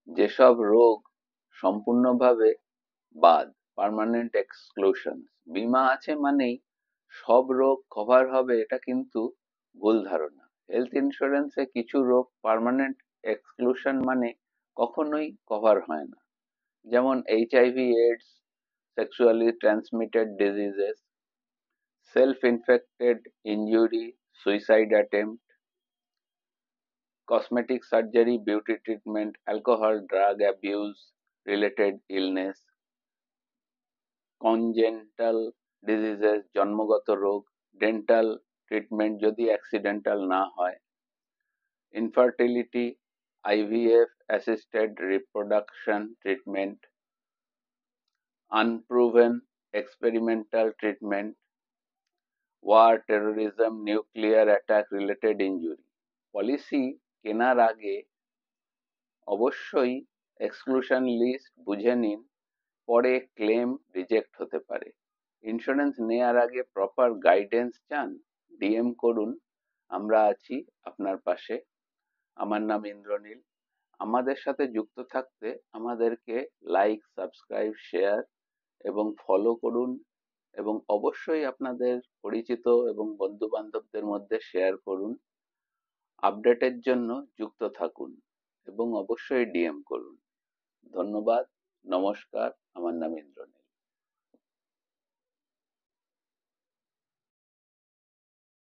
যেসব রোগ সম্পূর্ণভাবে বাদ, পার্মানেন্ট এক্সক্লুশন। বীমা আছে মানেই সব রোগ কভার হবে, এটা কিন্তু ভুল ধারণা। হেলথ ইন্স্যুরেন্সে কিছু রোগ পার্মানেন্ট এক্সক্লুশন মানে কখনোই কভার হয় না, যেমন HIV, AIDS, sexually transmitted diseases, self infected injury, suicide attempt, cosmetic surgery, beauty treatment, alcohol, drug abuse related illness, congenital diseases, জন্মগত রোগ, ডেন্টাল ট্রিটমেন্ট যদি অ্যাক্সিডেন্টাল না হয়, infertility, IVF assisted reproduction treatment, unproven experimental treatment, war, terrorism, nuclear attack related injury। Policy কেনার আগে অবশ্যই exclusion list বুঝে নিন, পরে ক্লেম রিজেক্ট হতে পারে। ইন্স্যুরেন্স নেয়ার আগে প্রপার গাইডেন্স চান, DM করুন, আমরা আছি আপনার পাশে। আমার নাম ইন্দ্রনীল। আমাদের সাথে যুক্ত থাকতে আমাদেরকে লাইক, সাবস্ক্রাইব, শেয়ার এবং ফলো করুন, এবং অবশ্যই আপনাদের পরিচিত এবং বন্ধু বান্ধবদের মধ্যে শেয়ার করুন। আপডেটের জন্য যুক্ত থাকুন এবং অবশ্যই DM করুন। ধন্যবাদ, নমস্কার, আমার নাম ইন্দ্রনীল।